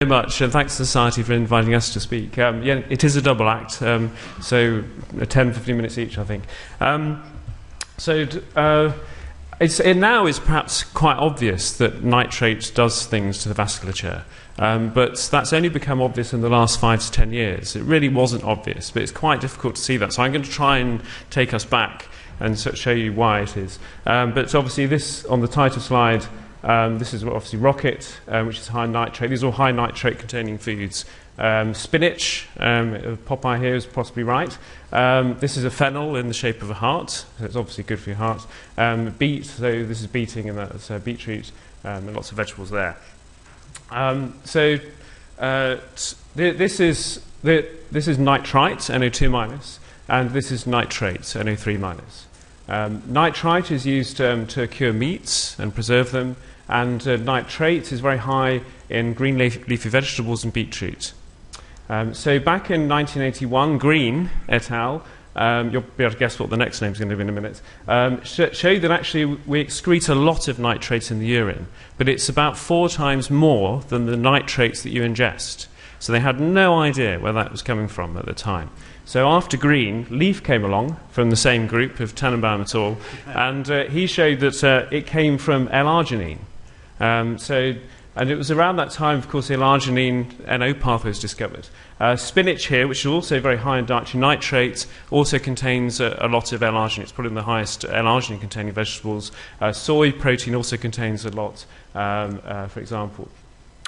Very much, and thanks to Society for inviting us to speak. Yeah, it is a double act, so 10-15 minutes each, I think. It now is perhaps quite obvious that nitrate does things to the vasculature, but that's only become obvious in the last 5 to 10 years. It really wasn't obvious, but it's quite difficult to see that. So I'm going to try and take us back and show you why it is. But obviously this, on the title slide, this is obviously rocket, which is high nitrate. These are all high nitrate containing foods. Spinach, Popeye here is possibly right. This is a fennel in the shape of a heart, so it's obviously good for your heart. Beet, so this is beeting, and that's beetroot, and lots of vegetables there. This is nitrite, NO2 minus, and this is nitrate, NO3 minus. Nitrite is used to cure meats and preserve them, and nitrate is very high in green leafy vegetables and beetroot. So back in 1981, Green et al., you'll be able to guess what the next name is going to be in a minute, showed that actually we excrete a lot of nitrates in the urine, but it's about 4 times more than the nitrates that you ingest. So they had no idea where that was coming from at the time. So after Green, Leaf came along from the same group of Tannenbaum et al., and he showed that it came from L-arginine. And it was around that time, of course, the L-arginine-NO pathway was discovered. Spinach here, which is also very high in dietary nitrates, also contains a lot of L-arginine. It's probably the highest L-arginine-containing vegetables. Soy protein also contains a lot, for example.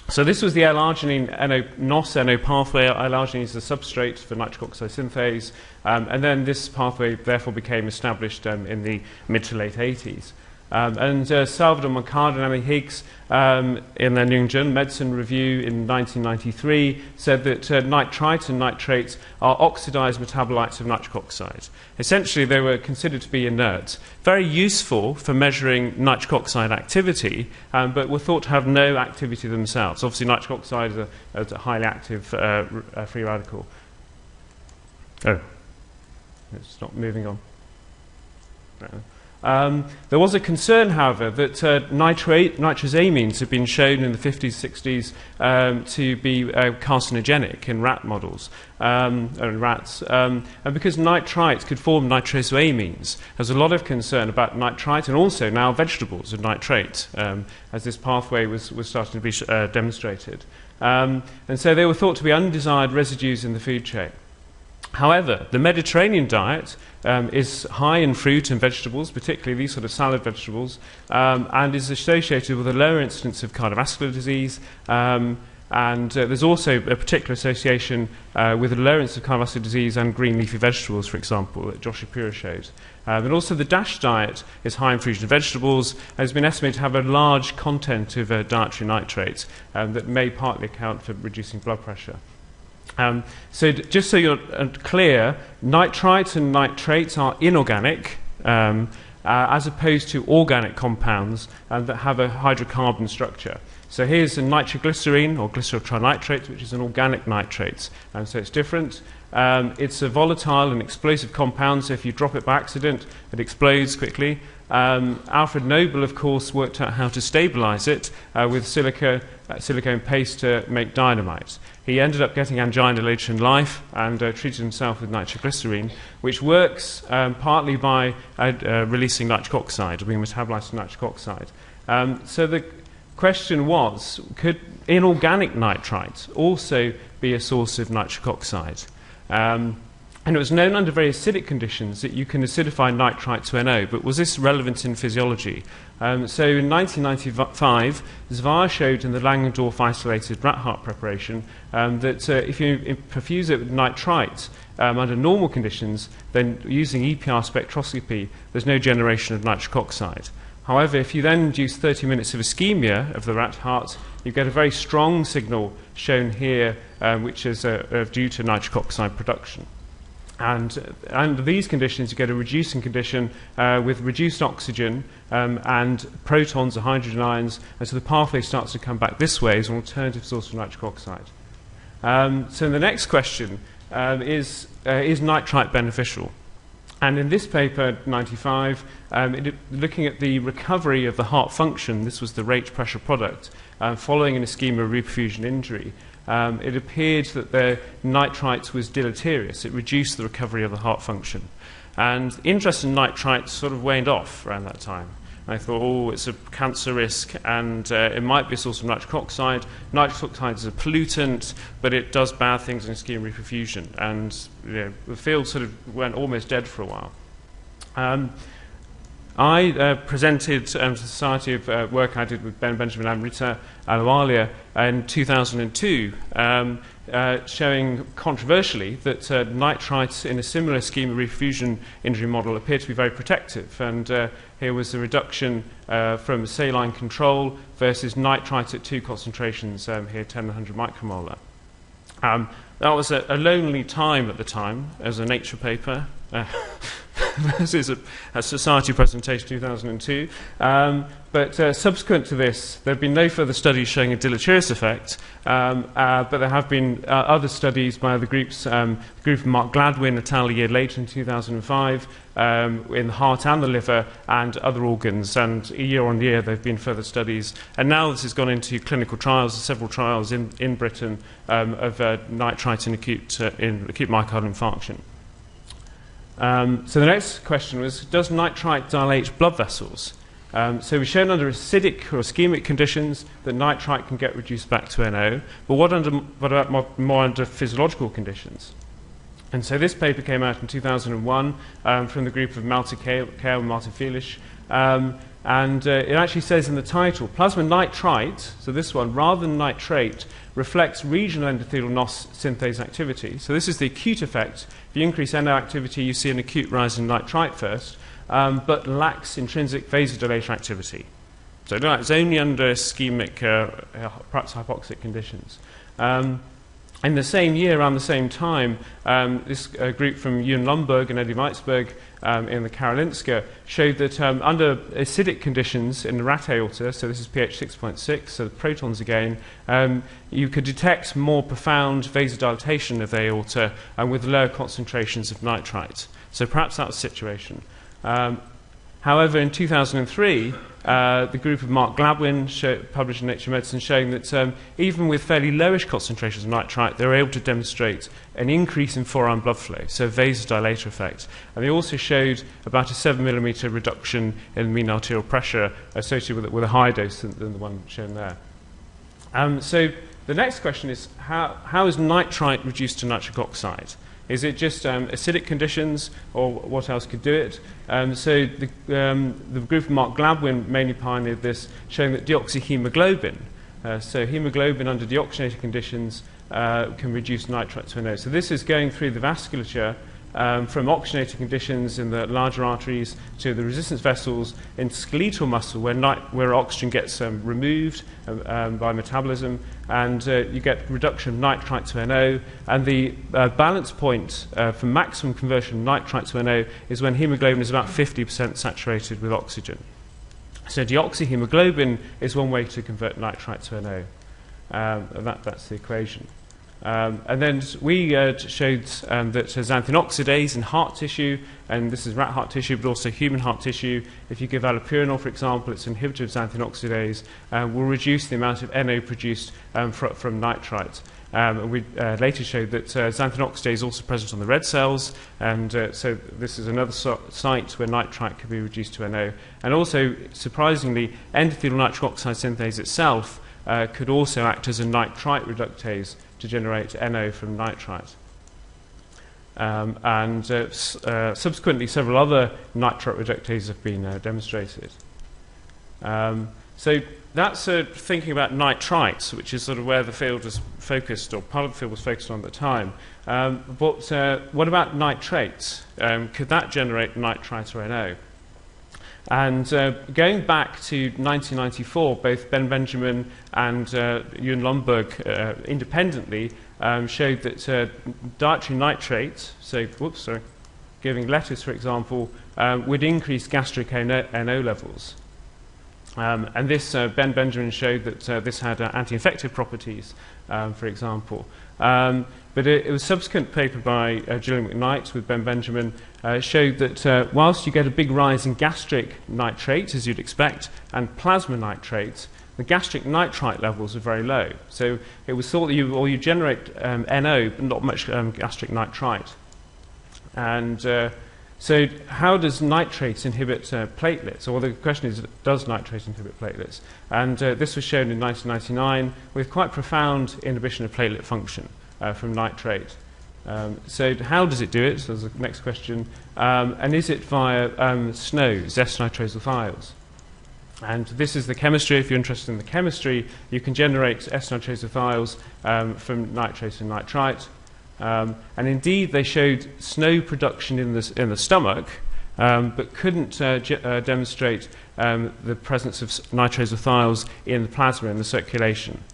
So this was the L-arginine-NO pathway. L-arginine is the substrate for nitric oxide synthase, and then this pathway therefore became established in the mid to late 80s. Salvador Mercado and Emily Higgs, in their New England Medicine Review in 1993, said that nitrite and nitrates are oxidized metabolites of nitric oxide. Essentially, they were considered to be inert, very useful for measuring nitric oxide activity, but were thought to have no activity themselves. Obviously, nitric oxide is a highly active free radical. Oh, it's not moving on. There was a concern, however, that nitrosamines had been shown in the 50s, 60s to be carcinogenic in rat models, in rats. And because nitrites could form nitrosamines, there's a lot of concern about nitrite and also now vegetables of nitrate, as this pathway was starting to be demonstrated. And so they were thought to be undesired residues in the food chain. However, the Mediterranean diet is high in fruit and vegetables, particularly these sort of salad vegetables, and is associated with a lower incidence of cardiovascular disease. There's also a particular association with a lower incidence of cardiovascular disease and green leafy vegetables, for example, that Josh Shapiro showed. And also the DASH diet is high in fruit and vegetables, and has been estimated to have a large content of dietary nitrates that may partly account for reducing blood pressure. So just so you're clear, nitrites and nitrates are inorganic as opposed to organic compounds that have a hydrocarbon structure. So here's a nitroglycerine or glycerol trinitrate, which is an organic nitrate, and so it's different. It's a volatile and explosive compound, so if you drop it by accident, it explodes quickly. Alfred Nobel, of course, worked out how to stabilize it with silicone paste to make dynamite. He ended up getting angina later in life and treated himself with nitroglycerine, which works partly by releasing nitric oxide, or being metabolized to nitric oxide. So the question was, could inorganic nitrite also be a source of nitric oxide? And it was known under very acidic conditions that you can acidify nitrite to NO, but was this relevant in physiology? So in 1995, Zvar showed in the Langendorf isolated rat heart preparation that if you perfuse it with nitrite under normal conditions, then using EPR spectroscopy, there's no generation of nitric oxide. However, if you then induce 30 minutes of ischemia of the rat heart, you get a very strong signal shown here, which is due to nitric oxide production. And under these conditions, you get a reducing condition with reduced oxygen and protons or hydrogen ions, and so the pathway starts to come back this way as an alternative source of nitric oxide. So the next question is nitrite beneficial? And in this paper, 95, looking at the recovery of the heart function, this was the rate pressure product, following an ischemia reperfusion injury, it appeared that the nitrite was deleterious. It reduced the recovery of the heart function. And the interest in nitrite sort of waned off around that time. I thought, oh, it's a cancer risk, and it might be a source of nitric oxide. Nitric oxide is a pollutant, but it does bad things in ischemic reperfusion. And the field sort of went almost dead for a while. I presented to the Society of work I did with Ben Benjamin and Rita Alawalia in 2002, showing controversially that nitrites in a similar ischemic reperfusion injury model appear to be very protective. And here was the reduction from saline control versus nitrite at 2 concentrations, here 10 and 100 micromolar. That was a lonely time at the time as a Nature paper. This is a society presentation 2002. But subsequent to this, there have been no further studies showing a deleterious effect, but there have been other studies by other groups, the group of Mark Gladwin et al. A year later in 2005, in the heart and the liver and other organs, and year on year there have been further studies. And now this has gone into clinical trials, several trials in Britain of nitrite in acute myocardial infarction. So the next question was, does nitrite dilate blood vessels? So we've shown under acidic or ischemic conditions that nitrite can get reduced back to NO, but what about more under physiological conditions? And so this paper came out in 2001 from the group of Malte Kale and Martin Feilish, and it actually says in the title, plasma nitrite, so this one, rather than nitrate, reflects regional endothelial NOS synthase activity. So this is the acute effect. If you increase NO activity, you see an acute rise in nitrite first, but lacks intrinsic vasodilator activity. So no, it's only under ischemic, perhaps hypoxic conditions. In the same year, around the same time, this group from Ewan Lundberg and Eddie Weitzberg in the Karolinska showed that under acidic conditions in the rat aorta, so this is pH 6.6, so the protons again, you could detect more profound vasodilatation of the aorta with lower concentrations of nitrite. So perhaps that was the situation. However, in 2003, the group of Mark Gladwin published in Nature Medicine showing that even with fairly lowish concentrations of nitrite, they were able to demonstrate an increase in forearm blood flow, so vasodilator effect. And they also showed about a 7 millimeter reduction in mean arterial pressure associated with a higher dose than the one shown there. So the next question is, how is nitrite reduced to nitric oxide? Is it just acidic conditions, or what else could do it? So the group of Mark Gladwin mainly pioneered this, showing that deoxyhemoglobin, so hemoglobin under deoxygenated conditions, can reduce nitrite to NO. So this is going through the vasculature from oxygenated conditions in the larger arteries to the resistance vessels in skeletal muscle where oxygen gets removed by metabolism, and you get reduction of nitrite to NO. And the balance point for maximum conversion of nitrite to NO is when hemoglobin is about 50% saturated with oxygen. So deoxyhemoglobin is one way to convert nitrite to NO. That's the equation. And then we showed that xanthine oxidase in heart tissue, and this is rat heart tissue, but also human heart tissue. If you give allopurinol, for example, it's an inhibitor of xanthine oxidase, will reduce the amount of NO produced from nitrite. And we later showed that xanthine oxidase is also present on the red cells, and so this is another site where nitrite could be reduced to NO. And also, surprisingly, endothelial nitric oxide synthase itself could also act as a nitrite reductase to generate NO from nitrite. And subsequently, several other nitrite reductases have been demonstrated. So that's thinking about nitrites, which is sort of where the field was focused, or part of the field was focused on at the time. But what about nitrates? Could that generate nitrite or NO? And going back to 1994, both Ben Benjamin and Ewan Lundberg independently showed that dietary nitrates, so giving lettuce, for example, would increase gastric NO levels. And this, Ben Benjamin showed that this had anti-infective properties, for example. But it was a subsequent paper by Gillian McKnight with Ben Benjamin showed that whilst you get a big rise in gastric nitrate, as you'd expect, and plasma nitrates, the gastric nitrite levels are very low. So it was thought that you generate NO, but not much gastric nitrite. And so how does nitrate inhibit platelets? Or the question is, does nitrate inhibit platelets? And this was shown in 1999 with quite profound inhibition of platelet function from nitrate. So how does it do it? So that's the next question. And is it via SNOS, S-nitrosylthiols? And this is the chemistry. If you're interested in the chemistry, you can generate S-nitrosylthiols from nitrate and nitrite. And indeed, they showed SNO production in the stomach, but couldn't demonstrate the presence of nitrosylthiols in the plasma, in the circulation.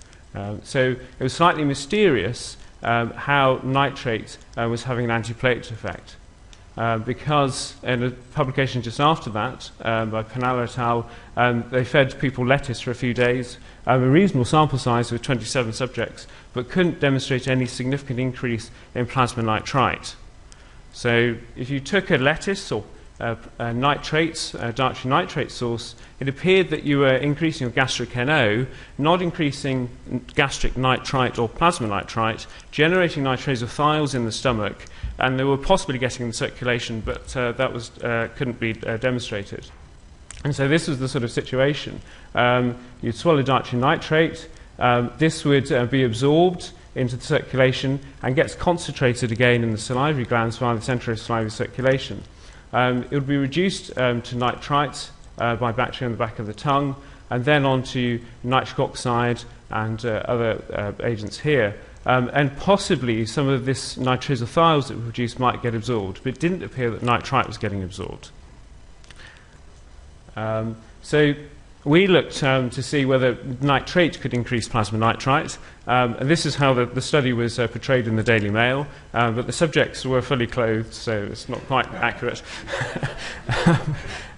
So it was slightly mysterious how nitrate was having an antiplatelet effect. Because in a publication just after that, by Penal et al., they fed people lettuce for a few days, a reasonable sample size of 27 subjects, but couldn't demonstrate any significant increase in plasma nitrite. So if you took a lettuce or nitrates, a dietary nitrate source, it appeared that you were increasing your gastric NO, not increasing gastric nitrite or plasma nitrite, generating nitrosylthiols in the stomach, and they were possibly getting in the circulation, but that was couldn't be demonstrated. And so this was the sort of situation. You'd swallow dietary nitrate, this would be absorbed into the circulation and gets concentrated again in the salivary glands via the central salivary circulation. It would be reduced to nitrite by bacteria on the back of the tongue, and then on to nitric oxide and other agents here. And possibly some of this nitrosylthiols that were produced might get absorbed, but it didn't appear that nitrite was getting absorbed. So we looked to see whether nitrate could increase plasma nitrite, and this is how the study was portrayed in the Daily Mail, but the subjects were fully clothed, so it's not quite accurate.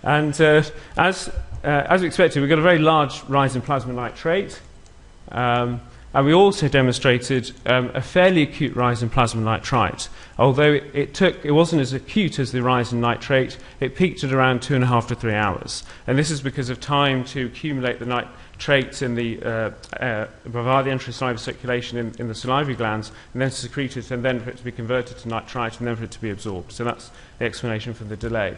And as we expected, we got a very large rise in plasma nitrate, and we also demonstrated a fairly acute rise in plasma nitrite. Although it wasn't as acute as the rise in nitrate, it peaked at around 2.5 to 3 hours. And this is because of time to accumulate the nitrates in the via the intrasalivary circulation in the salivary glands, and then secrete it, and then for it to be converted to nitrite, and then for it to be absorbed. So that's the explanation for the delay.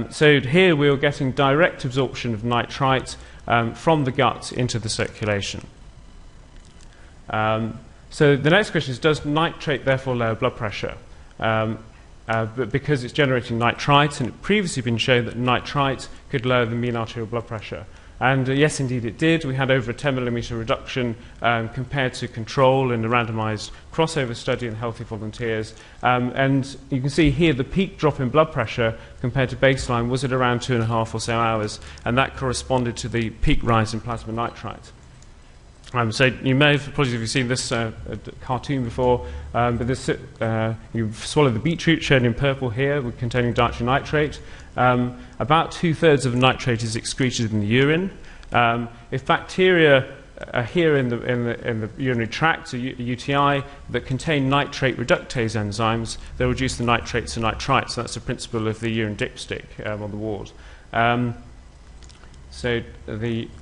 So here we were getting direct absorption of nitrite from the gut into the circulation. So the next question is, does nitrate therefore lower blood pressure? But because it's generating nitrite, and it previously been shown that nitrite could lower the mean arterial blood pressure. And yes, indeed it did. We had over a 10 millimeter reduction compared to control in a randomized crossover study in healthy volunteers. And you can see here the peak drop in blood pressure compared to baseline was at around 2.5 or so hours, and that corresponded to the peak rise in plasma nitrite. So you may have, apologies if you've seen this cartoon before, but this, you swallow the beetroot shown in purple here, containing dietary nitrate. About 2/3 of the nitrate is excreted in the urine. If bacteria are here in the urinary tract, a UTI, that contain nitrate reductase enzymes, they'll reduce the nitrates to nitrite. So that's the principle of the urine dipstick on the ward. So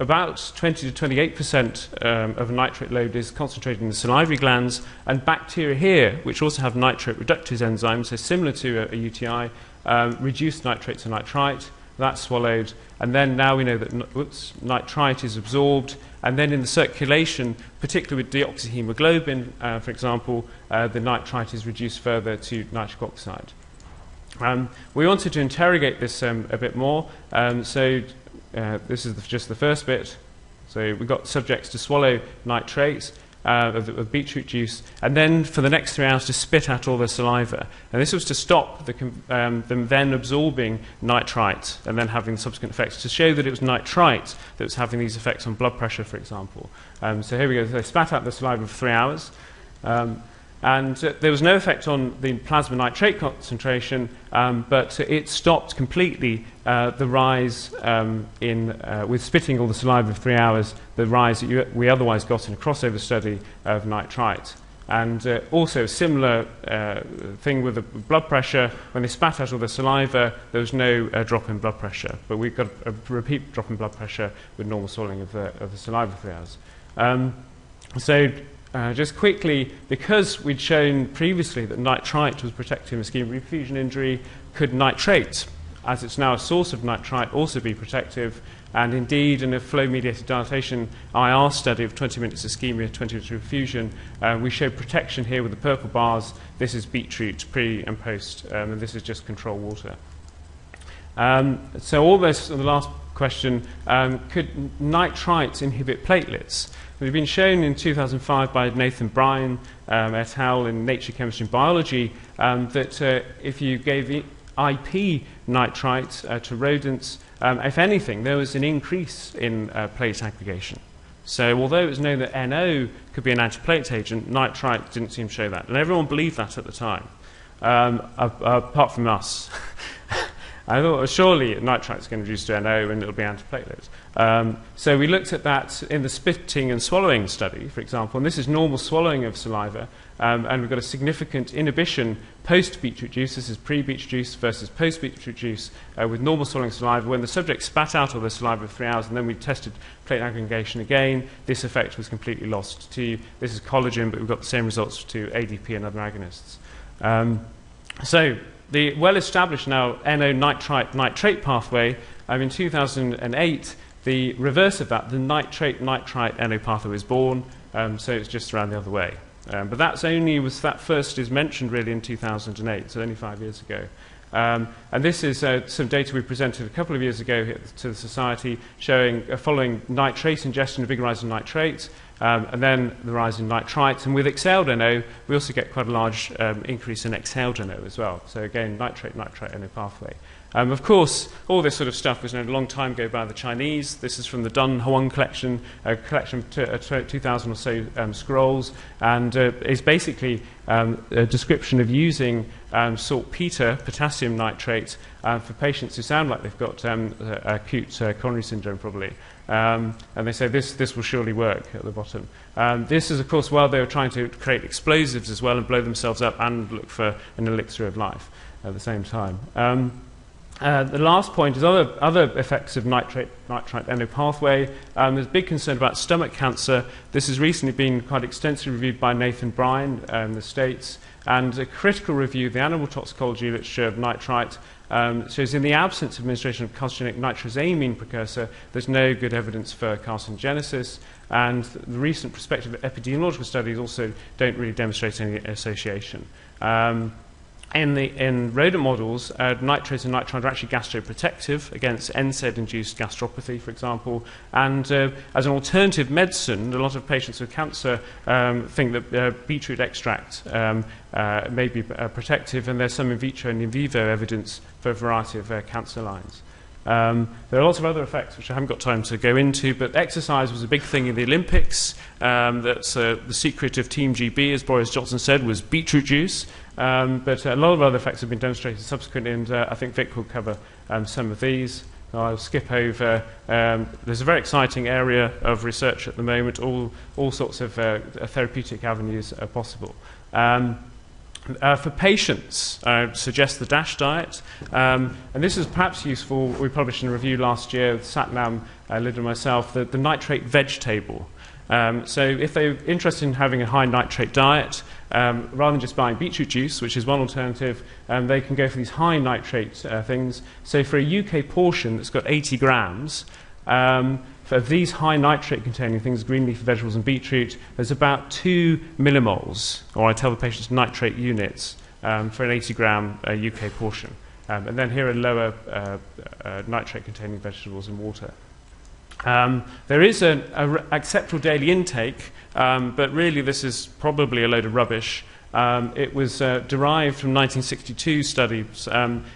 about 20 to 28% of a nitrate load is concentrated in the salivary glands, and bacteria here, which also have nitrate reductase enzymes, so similar to a UTI, reduce nitrate to nitrite. That's swallowed, and then now we know that nitrite is absorbed, and then in the circulation, particularly with deoxyhemoglobin, for example, the nitrite is reduced further to nitric oxide. We wanted to interrogate this a bit more, this is just the first bit. So we got subjects to swallow nitrates of beetroot juice, and then for the next 3 hours to spit out all their saliva. And this was to stop them then absorbing nitrite and then having subsequent effects, to show that it was nitrite that was having these effects on blood pressure, for example. So here we go. So they spat out the saliva for 3 hours. And there was no effect on the plasma nitrate concentration, but it stopped completely the rise with spitting all the saliva for 3 hours, the rise that we otherwise got in a crossover study of nitrite. And also a similar thing with the blood pressure. When they spat out all the saliva, there was no drop in blood pressure. But we got a repeat drop in blood pressure with normal swallowing of the saliva for 3 hours. Just quickly, because we'd shown previously that nitrite was protective in ischemic reperfusion injury, could nitrate, as it's now a source of nitrite, also be protective? And indeed, in a flow-mediated dilatation IR study of 20 minutes ischemia, 20 minutes reperfusion, we showed protection here with the purple bars. This is beetroot pre and post, and this is just control water. So all this, the last question, could nitrite inhibit platelets? It had been shown in 2005 by Nathan Bryan et al. In Nature Chemistry and Biology that if you gave IP nitrite to rodents, if anything, there was an increase in platelet aggregation. So although it was known that NO could be an antiplatelet agent, nitrite didn't seem to show that. And everyone believed that at the time, apart from us. I thought, well, surely nitrite's going to reduce to NO and it'll be antiplatelets. So we looked at that in the spitting and swallowing study, for example, and this is normal swallowing of saliva, and we've got a significant inhibition post-beetroot juice. This is pre-beetroot juice versus post-beetroot juice with normal swallowing saliva. When the subject spat out all the saliva for 3 hours and then we tested platelet aggregation again, this effect was completely lost. This is collagen, but we've got the same results to ADP and other agonists. So the well-established now NO nitrate-nitrate pathway, in 2008, the reverse of that, the Nitrate-Nitrite-NO pathway was born, so it's just around the other way. But that first is mentioned really in 2008, so only 5 years ago. And this is some data we presented a couple of years ago to the Society showing following nitrate ingestion, a big rise in nitrate, and then the rise in nitrite. And with exhaled NO, we also get quite a large increase in exhaled NO as well. So again, nitrate-nitrite-NO pathway. Of course, all this sort of stuff was known a long time ago by the Chinese. This is from the Dun Huang collection, a collection of 2,000 or so scrolls, and is basically a description of using saltpeter, potassium nitrate, for patients who sound like they've got acute coronary syndrome, probably. And they say this will surely work at the bottom. This is, of course, while they were trying to create explosives as well and blow themselves up and look for an elixir of life at the same time. The last point is other effects of nitrate-NO pathway. There's big concern about stomach cancer. This has recently been quite extensively reviewed by Nathan Bryan in the States, and a critical review of the animal toxicology literature of nitrite shows in the absence of administration of carcinogenic nitrosamine precursor, there's no good evidence for carcinogenesis, and the recent prospective epidemiological studies also don't really demonstrate any association. In rodent models, nitrate and nitrite are actually gastroprotective against NSAID-induced gastropathy, for example. And as an alternative medicine, a lot of patients with cancer think that beetroot extract may be protective, and there's some in vitro and in vivo evidence for a variety of cancer lines. There are lots of other effects which I haven't got time to go into, but exercise was a big thing in the Olympics. That's the secret of Team GB, as Boris Johnson said, was beetroot juice. But a lot of other effects have been demonstrated subsequently, and I think Vic will cover some of these. I'll skip over. There's a very exciting area of research at the moment. All sorts of therapeutic avenues are possible. For patients, I would suggest the DASH diet. And this is perhaps useful. We published in a review last year with Satnam, Lyd and myself, the Nitrate Veg-Table. So if they're interested in having a high nitrate diet, rather than just buying beetroot juice, which is one alternative, they can go for these high nitrate things. So for a UK portion that's got 80 grams, for these high nitrate containing things, green leafy vegetables and beetroot, there's about 2 millimoles, or I tell the patients nitrate units, for an 80 gram UK portion. And then here are lower nitrate containing vegetables and water. There is an acceptable daily intake, but really this is probably a load of rubbish. It was derived from 1962 studies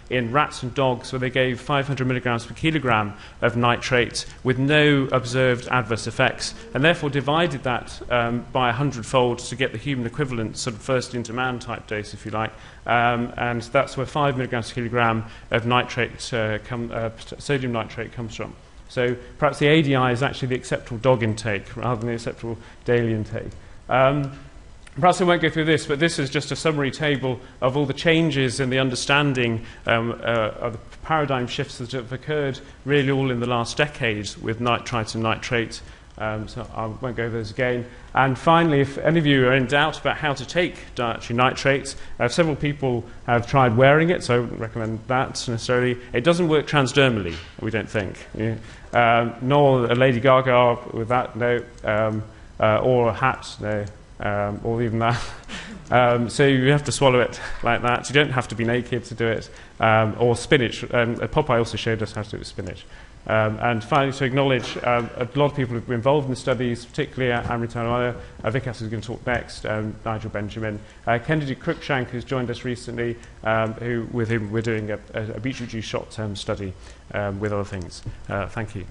in rats and dogs where they gave 500 milligrams per kilogram of nitrate with no observed adverse effects, and therefore divided that by 100-fold to get the human equivalent, sort of first-into-man type dose, if you like. And that's where 5 milligrams per kilogram of nitrate, sodium nitrate comes from. So perhaps the ADI is actually the acceptable dog intake rather than the acceptable daily intake. Perhaps I won't go through this, but this is just a summary table of all the changes in the understanding of the paradigm shifts that have occurred really all in the last decade with nitrite and nitrate. So I won't go over those again. And finally, if any of you are in doubt about how to take dietary nitrates, several people have tried wearing it, so I wouldn't recommend that necessarily. It doesn't work transdermally, we don't think. Nor a Lady Gaga with that, no. Or a hat, no. Or even that. So you have to swallow it like that. You don't have to be naked to do it. Or spinach. Popeye also showed us how to do it with spinach. And finally, to acknowledge a lot of people who have been involved in the studies, particularly Amrita Vikas is going to talk next, Nigel Benjamin. Kennedy Cruikshank has joined us recently, with whom we're doing a beetroot juice shot study with other things. Thank you.